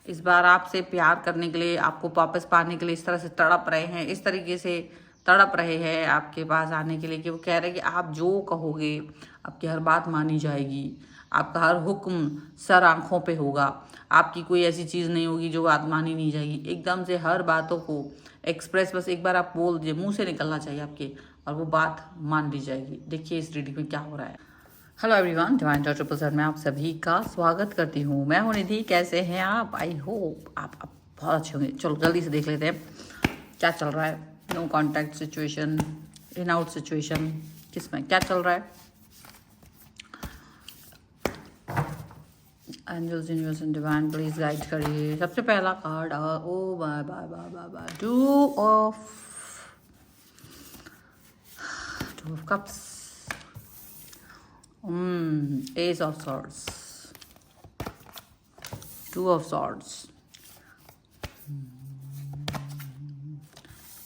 इस बार आपसे प्यार करने के लिए, आपको वापस पाने के लिए इस तरह से तड़प रहे हैं, इस तरीके से तड़प रहे हैं आपके पास आने के लिए कि वो कह रहे हैं कि आप जो कहोगे आपकी हर बात मानी जाएगी, आपका हर हुक्म सर आंखों पे होगा, आपकी कोई ऐसी चीज़ नहीं होगी जो बात मानी नहीं जाएगी। एकदम से हर बातों को एक्सप्रेस बस एक बार आप बोल दीजिए, मुंह से निकलना चाहिए आपके, और वो बात मान ली जाएगी। देखिए इस रीडिंग में क्या हो रहा है। Hello everyone, divine touch triple में आप सभी का स्वागत करती हूँ। मैं हूँ निधि। कैसे हैं आप? आई होप आप बहुत अच्छे होंगे। चलो जल्दी से देख लेते हैं क्या चल रहा है। No contact situation, in out situation, किसमें क्या चल रहा है। Angels universe and divine please guide करिए। सबसे पहला कार्ड, ओ बाय बाय बाय बाय बाय, two of cups, Ace of Swords, Two of Swords,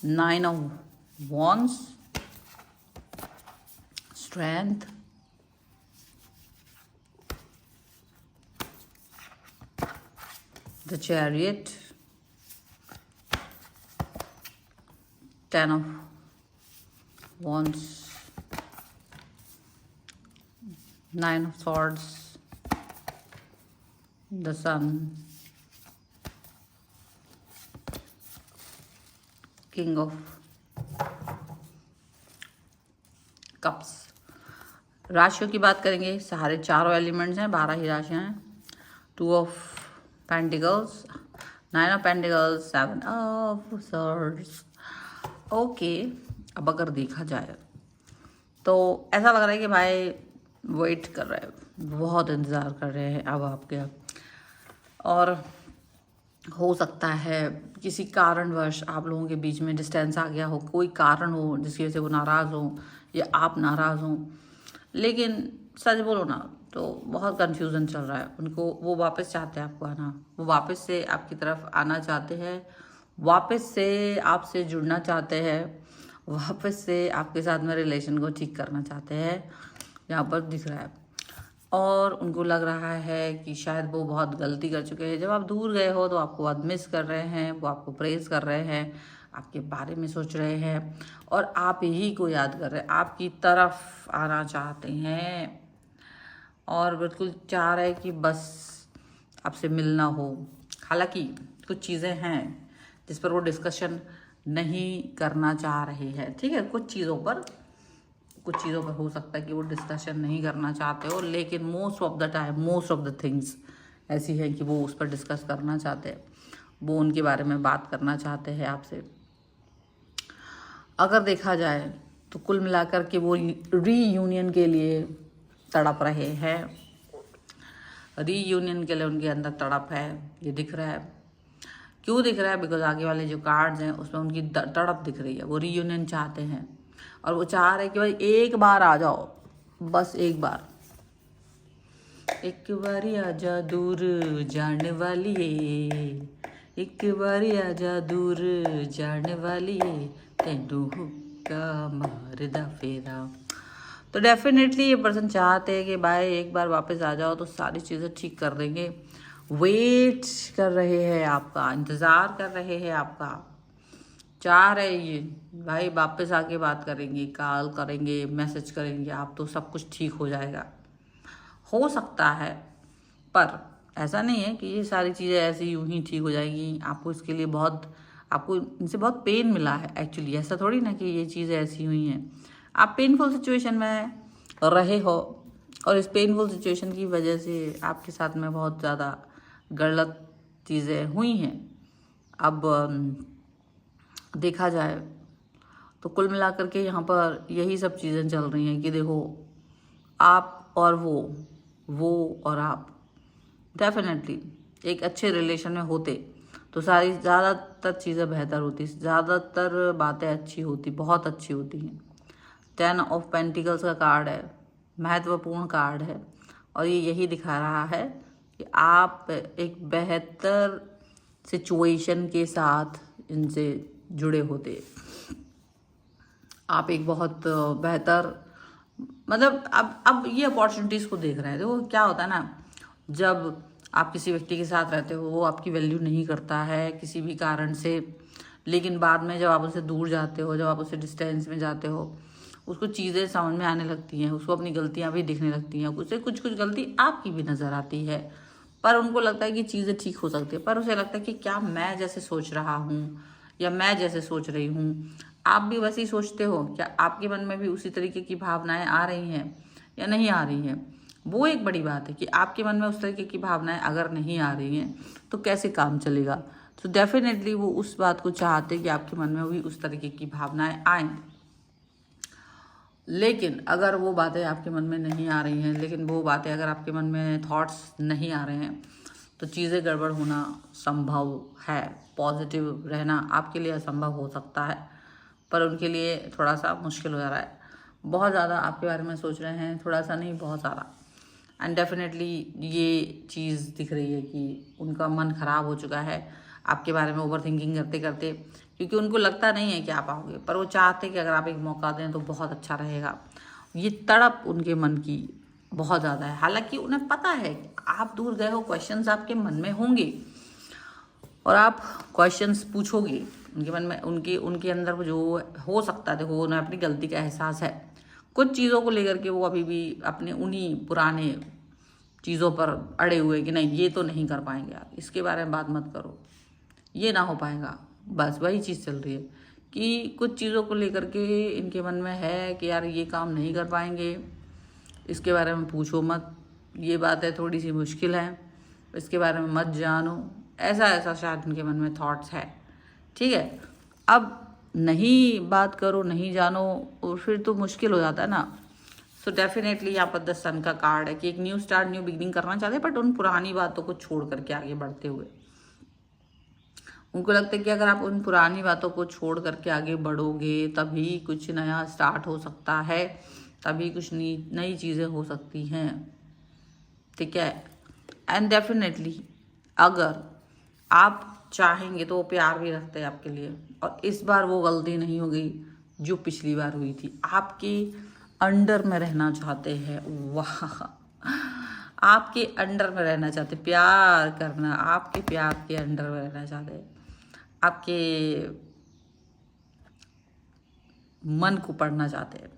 Nine of Wands, Strength, the Chariot, Ten of Wands, Nine of Swords, the Sun, King of Cups। राशियों की बात करेंगे, सारे चारों एलिमेंट्स हैं, 12 ही राशियां हैं। Two of pentacles, nine of pentacles, seven of swords. Okay, अब अगर देखा जाए तो ऐसा लग रहा है कि भाई वेट कर रहे हैं, बहुत इंतज़ार कर रहे हैं अब आपके। और हो सकता है किसी कारणवश आप लोगों के बीच में डिस्टेंस आ गया हो, कोई कारण हो जिसकी वजह से वो नाराज़ हो या आप नाराज़ हों। लेकिन सच बोलो ना तो बहुत कंफ्यूजन चल रहा है उनको। वो वापस चाहते हैं आपको आना, वो वापस से आपकी तरफ आना चाहते हैं, वापस से आपसे जुड़ना चाहते हैं, वापस से आपके साथ में रिलेशन को ठीक करना चाहते हैं, यहाँ पर दिख रहा है। और उनको लग रहा है कि शायद वो बहुत गलती कर चुके हैं। जब आप दूर गए हो तो आपको बहुत मिस कर रहे हैं, वो आपको प्रेज़ कर रहे हैं, आपके बारे में सोच रहे हैं और आप ही को याद कर रहे हैं, आपकी तरफ आना चाहते हैं और बिल्कुल चाह रहे हैं कि बस आपसे मिलना हो। हालांकि कुछ चीज़ें हैं जिस पर वो डिस्कशन नहीं करना चाह रहे हैं, ठीक है। कुछ चीज़ों पर हो सकता है कि वो डिस्कशन नहीं करना चाहते हो, लेकिन most of the time, most of the things ऐसी हैं कि वो उस पर डिस्कस करना चाहते हैं, वो उनके बारे में बात करना चाहते हैं आपसे। अगर देखा जाए तो कुल मिलाकर के वो रीयूनियन के लिए तड़प रहे हैं, रीयूनियन के लिए उनके अंदर तड़प है, ये दिख रहा है। क्यों दिख रहा है? बिकॉज आगे वाले जो कार्ड्स हैं उसमें उनकी तड़प दिख रही है, वो रीयूनियन चाहते हैं और वो चाह रहे हैं कि भाई एक बार आ जाओ, बस एक बार आजा दूर जाने वाली है, एक बार आजा दूर जाने वाली है, तेनू हुक्का मार दा फेरा। तो डेफिनेटली ये पर्सन चाहते हैं कि भाई एक बार वापस आ जाओ तो सारी चीज़ें ठीक कर देंगे। वेट कर रहे हैं आपका, इंतज़ार कर रहे हैं आपका, चाह रहे ये भाई वापस आके बात करेंगे, कॉल करेंगे, मैसेज करेंगे, आप तो सब कुछ ठीक हो जाएगा। हो सकता है, पर ऐसा नहीं है कि ये सारी चीज़ें ऐसे यूं ही ठीक हो जाएंगी। आपको इसके लिए आपको इनसे बहुत पेन मिला है एक्चुअली। ऐसा थोड़ी ना कि ये चीज़ें ऐसी हुई हैं, आप पेनफुल सिचुएशन में रहे हो और इस पेनफुल सिचुएशन की वजह से आपके साथ में बहुत ज़्यादा गलत चीज़ें हुई हैं। अब देखा जाए तो कुल मिलाकर के यहाँ पर यही सब चीज़ें चल रही हैं कि देखो, आप और वो और आप डेफिनेटली एक अच्छे रिलेशन में होते तो सारी ज़्यादातर चीज़ें बेहतर होती, ज़्यादातर बातें अच्छी होती, बहुत अच्छी होती हैं। 10 ऑफ पेंटिकल्स का कार्ड है, महत्वपूर्ण कार्ड है और ये यही दिखा रहा है कि आप एक बेहतर सिचुएशन के साथ इनसे जुड़े होते, आप एक बहुत बेहतर, मतलब अब ये अपॉर्चुनिटीज़ को देख रहे हैं। देखो क्या होता है ना, जब आप किसी व्यक्ति के साथ रहते हो, वो आपकी वैल्यू नहीं करता है किसी भी कारण से, लेकिन बाद में जब आप उससे दूर जाते हो, जब आप उससे डिस्टेंस में जाते हो, उसको चीज़ें समझ में आने लगती हैं, उसको अपनी गलतियाँ भी दिखने लगती हैं, उसे कुछ कुछ गलती आपकी भी नज़र आती है, पर उनको लगता है कि चीज़ें ठीक हो सकती है, पर उसे लगता है कि क्या मैं जैसे सोच रहा हूँ या मैं जैसे सोच रही हूँ, आप भी वैसे ही सोचते हो, क्या आपके मन में भी उसी तरीके की भावनाएं आ रही हैं या नहीं आ रही हैं? वो एक बड़ी बात है कि आपके मन में उस तरीके की भावनाएं अगर नहीं आ रही हैं तो कैसे काम चलेगा। तो डेफिनेटली वो उस बात को चाहते कि आपके मन में भी उस तरीके की भावनाएं आएँ। लेकिन अगर वो बातें आपके मन में नहीं आ रही हैं, लेकिन वो बातें अगर आपके मन में थॉट्स नहीं आ रहे हैं, तो चीज़ें गड़बड़ होना संभव है। पॉजिटिव रहना आपके लिए असंभव हो सकता है, पर उनके लिए थोड़ा सा मुश्किल हो जा रहा है। बहुत ज़्यादा आपके बारे में सोच रहे हैं, थोड़ा सा नहीं, बहुत सारा। एंड डेफिनेटली ये चीज़ दिख रही है कि उनका मन खराब हो चुका है आपके बारे में ओवर थिंकिंग करते करते, क्योंकि उनको लगता नहीं है कि आप आओगे, पर वो चाहते कि अगर आप एक मौका दें तो बहुत अच्छा रहेगा। ये तड़प उनके मन की बहुत ज़्यादा है। हालांकि उन्हें पता है कि आप दूर गए हो, क्वेश्चंस आपके मन में होंगे और आप क्वेश्चंस पूछोगे, उनके मन में उनके अंदर जो हो सकता है, देखो उन्हें अपनी गलती का एहसास है। कुछ चीज़ों को लेकर के वो अभी भी अपने उन्हीं पुराने चीज़ों पर अड़े हुए कि नहीं ये तो नहीं कर पाएंगे आप, इसके बारे में बात मत करो, ये ना हो पाएगा। बस वही चीज़ चल रही है कि कुछ चीज़ों को लेकर के इनके मन में है कि यार ये काम नहीं कर पाएंगे, इसके बारे में पूछो मत, ये बातें थोड़ी सी मुश्किल है, इसके बारे में मत जानो, ऐसा ऐसा शायद इनके मन में थॉट्स है। ठीक है, अब नहीं बात करो, नहीं जानो, और फिर तो मुश्किल हो जाता है ना। सो डेफिनेटली यहाँ पर द सन का कार्ड है कि एक न्यू स्टार्ट, न्यू बिगिनिंग करना चाहते हैं, बट उन पुरानी बातों को छोड़ करके आगे बढ़ते हुए उनको लगता है कि अगर आप उन पुरानी बातों को छोड़ करके आगे बढ़ोगे तभी कुछ नया स्टार्ट हो सकता है, तभी कुछ नई चीज़ें हो सकती हैं। ठीक है, एंड डेफिनेटली अगर आप चाहेंगे तो वो प्यार भी रखते हैं आपके लिए, और इस बार वो गलती नहीं होगी जो पिछली बार हुई थी। आपके अंडर में रहना चाहते हैं, वाह, आपके अंडर में रहना चाहते, प्यार करना, आपके प्यार के अंडर में रहना चाहते हैं, आपके मन को पढ़ना चाहते हैं,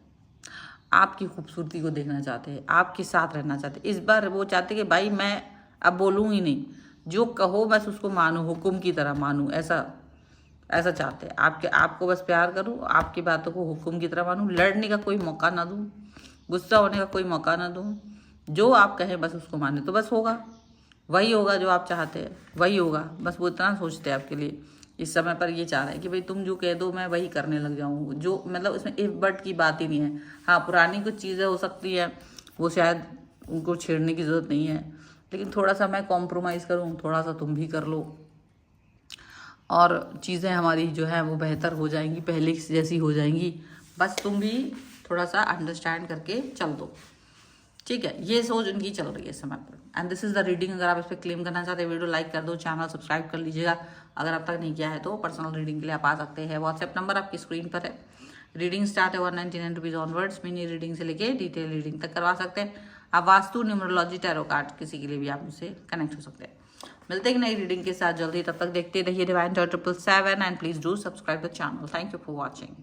आपकी खूबसूरती को देखना चाहते हैं, आपके साथ रहना चाहते हैं। इस बार वो चाहते कि भाई मैं अब बोलूँगी नहीं, जो कहो बस उसको मानूं, हुक्म की तरह मानूं, ऐसा चाहते हैं। आपको बस प्यार करूं, आपकी बातों को हुक्म की तरह मानूं, लड़ने का कोई मौका ना दूं, गुस्सा होने का कोई मौका ना दूं, जो आप कहें बस उसको माने तो बस होगा, वही होगा जो आप चाहते हैं, वही होगा। बस वो इतना सोचते हैं आपके लिए इस समय पर, ये चाह रहे हैं कि भाई तुम जो कह दो मैं वही करने लग जाऊँ, जो मतलब इसमें इफ बट की बात ही नहीं है। हाँ, पुरानी कुछ चीज़ें हो सकती है, वो शायद उनको छेड़ने की ज़रूरत नहीं है, लेकिन थोड़ा सा मैं कॉम्प्रोमाइज़ करूँ, थोड़ा सा तुम भी कर लो, और चीज़ें हमारी जो है वो बेहतर हो जाएंगी, पहले जैसी हो जाएंगी। बस तुम भी थोड़ा सा अंडरस्टैंड करके चल दो। ठीक है, ये सोच उनकी चल रही है इस समय पर। And this is the reading. अगर आप इस पर क्लेम करना चाहते हैं, वीडियो लाइक कर दो, चैनल सब्सक्राइब कर लीजिएगा अगर अब तक नहीं किया है तो। पर्सनल रीडिंग के लिए आप आ सकते हैं, व्हाट्सएप नंबर आपकी स्क्रीन पर है। रीडिंग स्टार्ट है 199 रुपीज़ ऑनवर्ड्स। मिनी रीडिंग से लेके डिटेल रीडिंग तक करवा सकते हैं आप। वास्तु, न्यूमरोलॉजी, टैरो कार्ड, किसी के लिए भी आप मुझसे कनेक्ट हो सकते हैं। मिलते हैं नई रीडिंग के साथ जल्दी, तब तक देखते रहिए divine toy 777 and please do subscribe the channel. Thank you for watching.